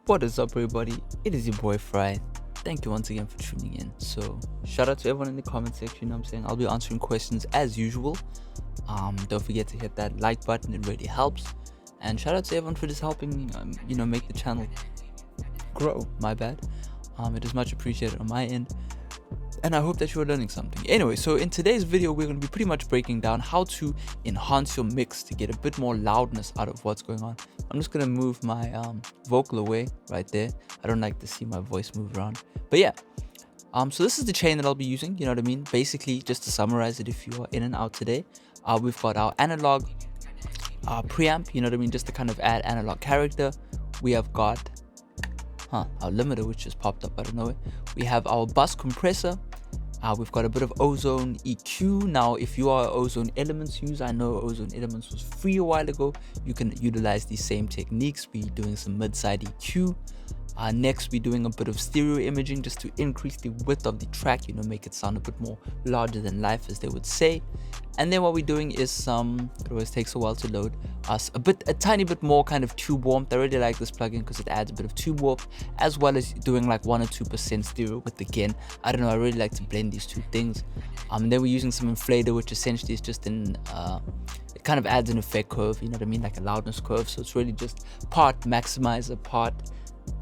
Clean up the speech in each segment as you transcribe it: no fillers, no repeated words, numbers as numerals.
What is up, everybody? It is your boy Farai. Thank you once again for tuning in. So shout out to everyone in the comment section. You know what I'm saying? I'll be answering questions as usual. Don't forget to hit that like button, it really helps. And shout out to everyone for just helping make the channel grow. My bad. It is much appreciated on my end, and I hope that you are learning something. Anyway, so in today's video, we're going to be pretty much breaking down how to enhance your mix to get a bit more loudness out of what's going on. I'm just going to move my vocal away right there. I don't like to see my voice move around. But yeah, so this is the chain that I'll be using, you know what I mean? Basically, just to summarize it, if you are in and out today, we've got our analog preamp, you know what I mean? Just to kind of add analog character. We have got our limiter, which just popped up out of nowhere. We have our bus compressor. We've got a bit of Ozone EQ. Now, if you are an Ozone Elements user, I know Ozone Elements was free a while ago. You can utilize these same techniques. We're doing some mid-side EQ. Next, we're doing a bit of stereo imaging just to increase the width of the track, make it sound a bit more larger than life, as they would say. And then what we're doing is it always takes a while to load us a tiny bit more kind of tube warmth. I really like this plugin because it adds a bit of tube warmth, as well as doing like 1 or 2% stereo width again. I don't know, I really like to blend these two things. Then we're using some inflator, which essentially is just it kind of adds an effect curve, you know what I mean, like a loudness curve. So it's really just part maximizer, part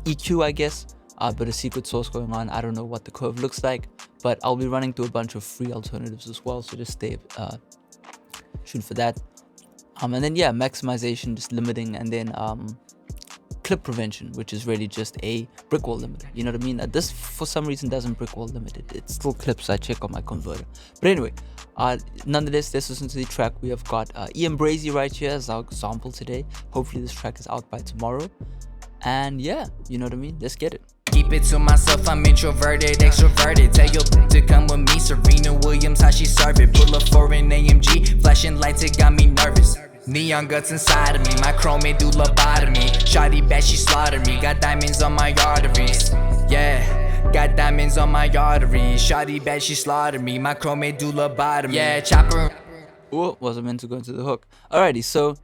EQ, I guess, but a secret sauce going on. I don't know what the curve looks like, but I'll be running through a bunch of free alternatives as well, so just stay tuned for that. And then yeah, maximization, just limiting, and then clip prevention, which is really just a brick wall limiter, you know what I mean? This for some reason doesn't brick wall limit it still clips. I check on my converter, but anyway, nonetheless, let's listen to the track. We have got Ian Brazy right here as our sample today. Hopefully this track is out by tomorrow. And yeah, you know what I mean? Let's get it. Keep it to myself, I'm introverted, extroverted. Tell your to come with me, Serena Williams, how she serve it. Pull up for an AMG, flashing lights, it got me nervous. Neon guts inside of me, my chrome may do lobotomy. Shawty bad, she slaughtered me, got diamonds on my arteries. Yeah, got diamonds on my arteries. Shawty bad, she slaughtered me, my chrome may do lobotomy. Yeah, chopper. Oh, wasn't meant to go into the hook. Alrighty, so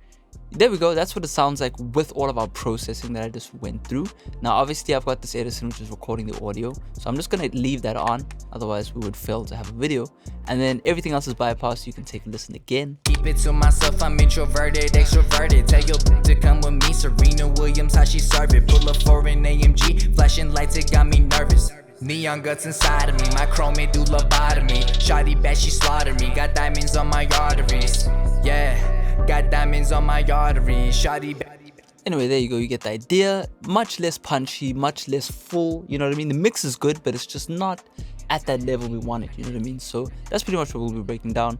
there we go. That's what it sounds like with all of our processing that I just went through. Now, obviously, I've got this Edison, which is recording the audio. So I'm just going to leave that on. Otherwise, we would fail to have a video. And then everything else is bypassed. You can take a listen again. Keep it to myself, I'm introverted, extroverted. Tell your to come with me, Serena Williams, how she serve it. Pull up for an AMG, flashing lights, it got me nervous. Neon guts inside of me, my chrome may do lobotomy. Shawty bad, she slaughtered me, got diamonds on my arteries. Yeah. Got diamonds on my arteries, shawty. Anyway, there you go. You get the idea. Much less punchy, much less full. You know what I mean? The mix is good, but it's just not at that level we want it. You know what I mean? So that's pretty much what we'll be breaking down.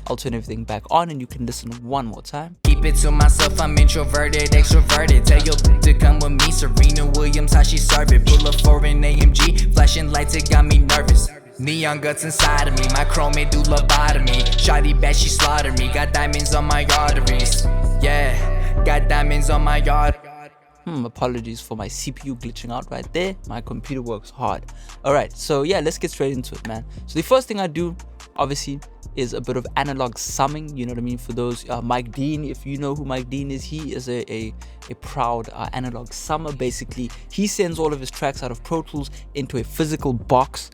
I'll turn everything back on and you can listen one more time. Keep it to myself, I'm introverted, extroverted. Tell your to come with me, Serena Williams, how she serve it. Pull up for an AMG, flashing lights, it got me nervous. Neon guts inside of me, my chrome may do lobotomy. Shawty bad, she slaughtered me, got diamonds on my arteries. Yeah, got diamonds on my arteries. Apologies for my CPU glitching out right there. My computer works hard. Alright, so yeah, let's get straight into it, man. So the first thing I do, obviously, is a bit of analog summing, you know what I mean? For those, Mike Dean, if you know who Mike Dean is, he is a proud analog summer. Basically, he sends all of his tracks out of Pro Tools into a physical box,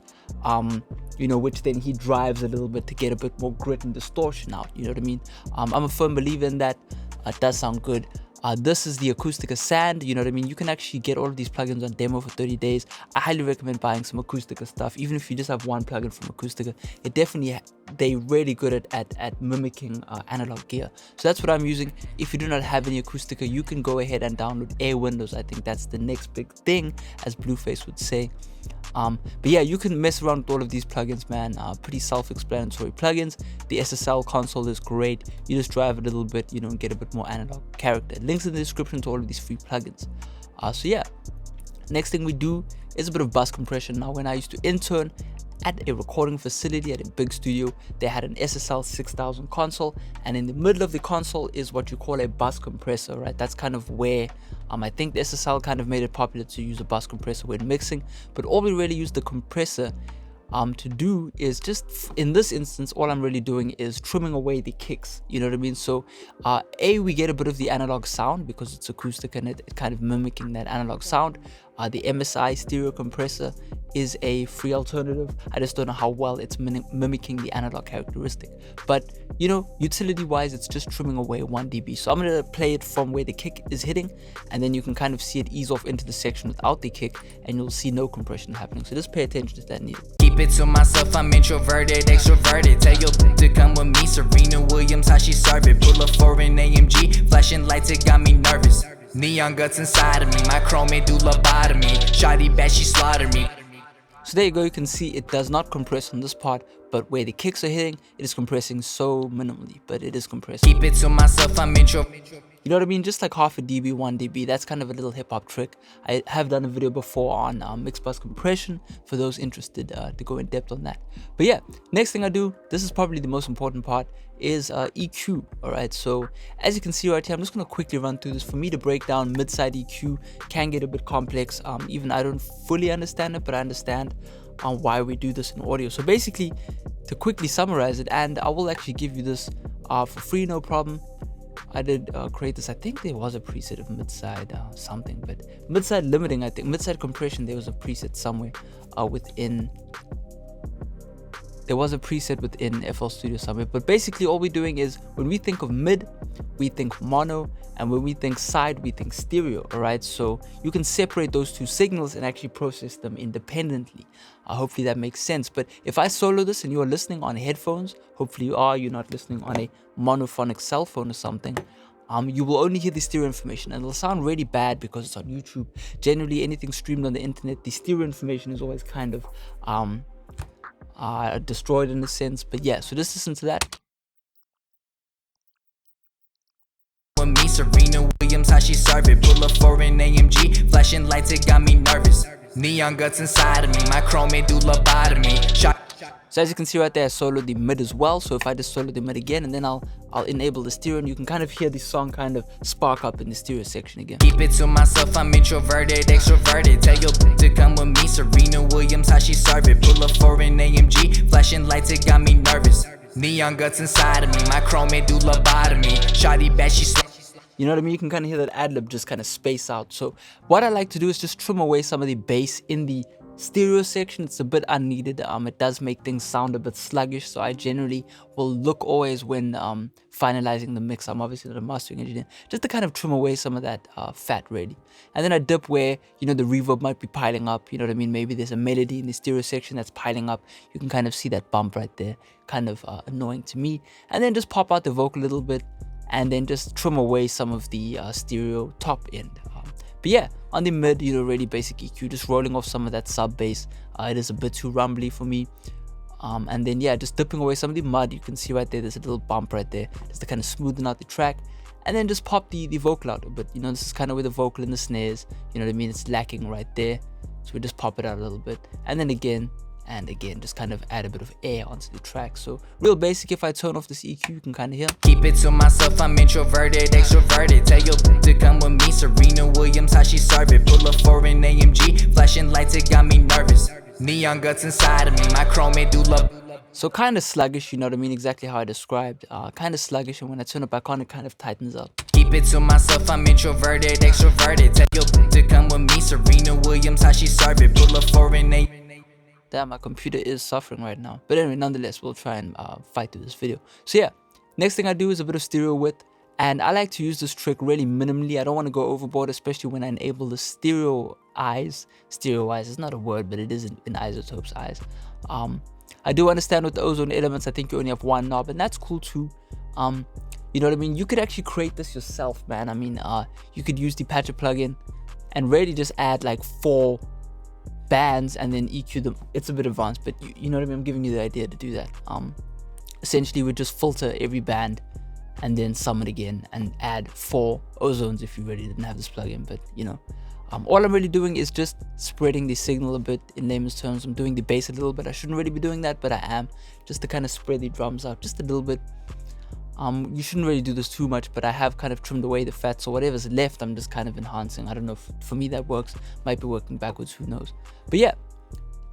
which then he drives a little bit to get a bit more grit and distortion out, you know what I mean? I'm a firm believer in that. It does sound good. This is the Acoustica Sand, you know what I mean? You can actually get all of these plugins on demo for 30 days. I highly recommend buying some Acoustica stuff, even if you just have one plugin from Acoustica. They're really good at mimicking analog gear. So that's what I'm using. If you do not have any Acoustica, you can go ahead and download Airwindows. I think that's the next big thing, as Blueface would say. But yeah, you can mess around with all of these plugins, man. Pretty self-explanatory plugins. The SSL console is great. You just drive a little bit, and get a bit more analog character. Links in the description to all of these free plugins. So yeah, next thing we do is a bit of bus compression. Now, when I used to intern at a recording facility at a big studio, they had an SSL 6000 console, and in the middle of the console is what you call a bus compressor, right? That's kind of where I think the SSL kind of made it popular to use a bus compressor when mixing, but all we really use the compressor to do is just, in this instance, all I'm really doing is trimming away the kicks, you know what I mean? So we get a bit of the analog sound because it's acoustic and it kind of mimicking that analog sound. The MSI stereo compressor is a free alternative. I just don't know how well it's mimicking the analog characteristic, but you know, utility wise, it's just trimming away 1 dB. So I'm going to play it from where the kick is hitting, and then you can kind of see it ease off into the section without the kick, and you'll see no compression happening. So just pay attention to that needle. Keep it to myself, I'm introverted, extroverted. Tell your to come with me, Serena Williams, how she serve it. Pull up for an AMG, flashing lights, it got me nervous. Neon guts inside of me, my chrome do lobotomy. Shawty bad, she slaughtered me. So there you go, you can see it does not compress on this part, but where the kicks are hitting, it is compressing so minimally, but it is compressing. Keep it to myself, I'm intro. You know what I mean? Just like half a dB, 1 dB. That's kind of a little hip hop trick. I have done a video before on mix bus compression for those interested to go in depth on that. But yeah, next thing I do, this is probably the most important part, is EQ. All right, so as you can see right here, I'm just going to quickly run through this. For me to break down mid-side EQ can get a bit complex. Even I don't fully understand it, but I understand why we do this in audio. So basically, to quickly summarize it, and I will actually give you this for free, no problem. I did create this. I think there was a preset of mid-side something, but mid-side limiting, I think mid-side compression, there was a preset somewhere within. There was a preset within FL Studio somewhere, but basically all we're doing is when we think of mid, we think mono, and when we think side, we think stereo. All right, so you can separate those two signals and actually process them independently. Hopefully that makes sense. But if I solo this and you are listening on headphones, hopefully you are, you're not listening on a monophonic cell phone or something, you will only hear the stereo information, and it'll sound really bad because it's on YouTube. Generally, anything streamed on the internet, the stereo information is always kind of destroyed in a sense. But yeah, so just listen to that. With me, Serena Williams, how she serve it. Pull up for an AMG, flashing lights, it got me nervous. Neon guts inside of me, my chrome do lobotomy. So as you can see right there, I soloed the mid as well. So if I just solo the mid again, and then I'll enable the stereo, and you can kind of hear the song kind of spark up in the stereo section again. Keep it to myself, I'm introverted, extroverted. Tell your to come with me, Serena Williams, how she serve it. Pull up for an AMG, flashing lights, it got me nervous. Neon guts inside of me, my chrome do lobotomy. Shawty bad, she you know what I mean? You can kind of hear that ad-lib just kind of space out. So what I like to do is just trim away some of the bass in the stereo section. It's a bit unneeded. It does make things sound a bit sluggish. So I generally will look always when finalizing the mix. I'm obviously not a mastering engineer. Just to kind of trim away some of that fat really. And then I dip where, you know, the reverb might be piling up. You know what I mean? Maybe there's a melody in the stereo section that's piling up. You can kind of see that bump right there. Kind of annoying to me. And then just pop out the vocal a little bit, and then just trim away some of the stereo top end. But yeah, on the mid, you know, really basic EQ, just rolling off some of that sub bass. It is a bit too rumbly for me. And then yeah, just dipping away some of the mud. You can see right there, there's a little bump right there, just to kind of smoothen out the track. And then just pop the vocal out a bit. You know, this is kind of where the vocal and the snares, you know what I mean, it's lacking right there. So we just pop it out a little bit, and then again and again, just kind of add a bit of air onto the track. So real basic. If I turn off this EQ, you can kind of hear. Keep it to myself, I'm introverted, extroverted. Tell your to come with me, Serena Williams, how she serve it. Pull up for an AMG, flashing lights, it got me nervous. Neon guts inside of me, my chrome do love. So kind of sluggish, you know what I mean, exactly how I described. Kind of sluggish, and when I turn it back on, it kind of tightens up. Keep it to myself, I'm introverted, extroverted. Tell your to come with me, Serena Williams, how she serve it. Pull up for an AMG. Damn, my computer is suffering right now. But anyway, nonetheless, we'll try and fight through this video. So yeah, next thing I do is a bit of stereo width. And I like to use this trick really minimally. I don't want to go overboard, especially when I enable the stereo eyes. Stereo eyes is not a word, but it is in Isotope's eyes. I do understand with the ozone elements, I think you only have one knob, and that's cool too. You know what I mean? You could actually create this yourself, man. I mean, you could use the Patcher plugin and really just add like 4 bands and then EQ them. It's a bit advanced, but you know what I mean? I'm giving you the idea to do that. Essentially, we just filter every band and then sum it again and add 4 ozones if you really didn't have this plugin. But you know, all I'm really doing is just spreading the signal a bit. In layman's terms, I'm doing the bass a little bit. I shouldn't really be doing that, but I am, just to kind of spread the drums out just a little bit. You shouldn't really do this too much, but I have kind of trimmed away the fat, so whatever's left, I'm just kind of enhancing. I don't know if for me that works. Might be working backwards, who knows. But yeah,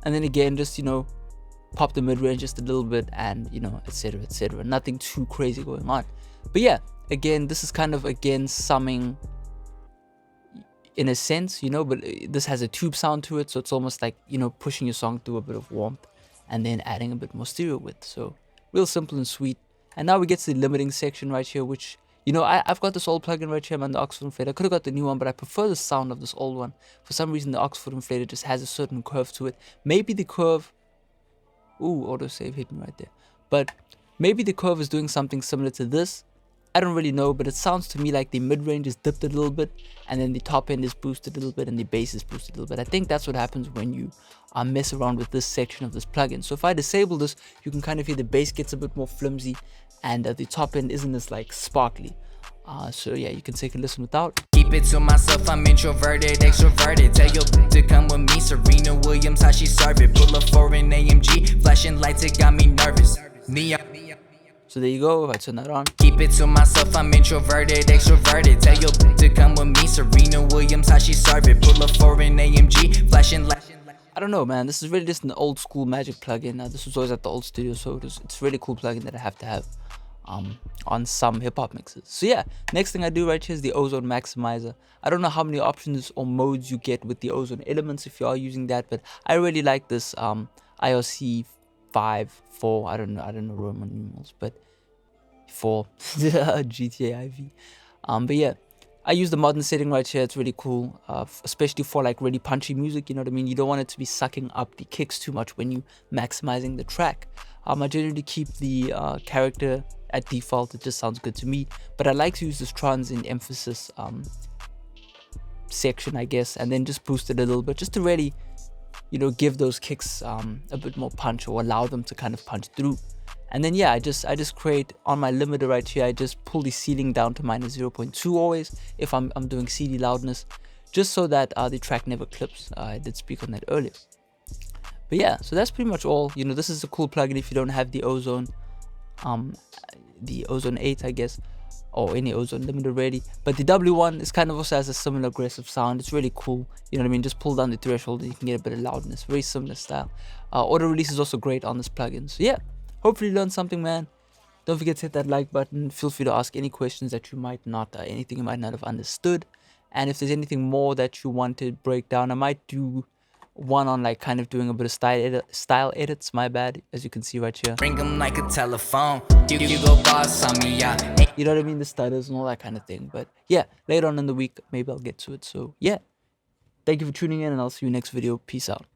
and then again, just, you know, pop the mid-range just a little bit, and you know, etc, etc. Nothing too crazy going on. But yeah, again, this is kind of again summing in a sense, you know, but this has a tube sound to it, so it's almost like, you know, pushing your song through a bit of warmth and then adding a bit more stereo width. So real simple and sweet. And now we get to the limiting section right here, which, you know, I've got this old plugin right here, man, the Oxford Inflator. I could have got the new one, but I prefer the sound of this old one. For some reason, the Oxford Inflator just has a certain curve to it. Maybe the curve... Ooh, autosave hit me right there. But maybe the curve is doing something similar to this. I don't really know, but it sounds to me like the mid-range is dipped a little bit, and then the top end is boosted a little bit, and the bass is boosted a little bit. I think that's what happens when you mess around with this section of this plugin. So if I disable this, you can kind of hear the bass gets a bit more flimsy, and the top end isn't as like sparkly. So yeah, you can take a listen without. Keep it to myself, I'm introverted, extroverted. Tell your to come with me, Serena Williams, how she serve it. Pull up for an AMG, flashing lights, it got me nervous. Neon. So there you go, if I turn that on. Keep it to myself, I'm introverted, extroverted. Tell your to come with me, Serena Williams, how she serve it. Pull up for an AMG, flashing lights. I don't know, man, this is really just an old school Magic plugin. This was always at the old studio, so it's really cool plugin that I have to have on some hip-hop mixes. So yeah, next thing I do right here is the Ozone Maximizer. I don't know how many options or modes you get with the Ozone elements if you are using that, but I really like this IRC 5, 4, I don't know Roman numerals, but 4 GTA IV. But yeah, I use the modern setting right here. It's really cool, especially for like really punchy music, you know what I mean? You don't want it to be sucking up the kicks too much when you maximizing the track. I generally keep the character at default. It just sounds good to me, but I like to use this trans in emphasis section, I guess, and then just boost it a little bit just to really, you know, give those kicks a bit more punch, or allow them to kind of punch through. And then yeah, I just create on my limiter right here, I just pull the ceiling down to -0.2 always if I'm doing CD loudness, just so that the track never clips. I did speak on that earlier. But yeah, so that's pretty much all. You know, this is a cool plugin if you don't have the Ozone 8, I guess, or any Ozone limiter ready. But the W1 is kind of also has a similar aggressive sound. It's really cool, you know what I mean? Just pull down the threshold and you can get a bit of loudness. Very similar style. Auto release is also great on this plugin. So yeah, hopefully you learned something, man. Don't forget to hit that like button. Feel free to ask any questions that you might not, anything you might not have understood. And if there's anything more that you want to break down, I might do one on like kind of doing a bit of style edits, my bad, as you can see right here. Ring them like a telephone. You go boss on me, yeah. You know what I mean? The stutters and all that kind of thing. But yeah, later on in the week, maybe I'll get to it. So yeah, thank you for tuning in, and I'll see you next video. Peace out.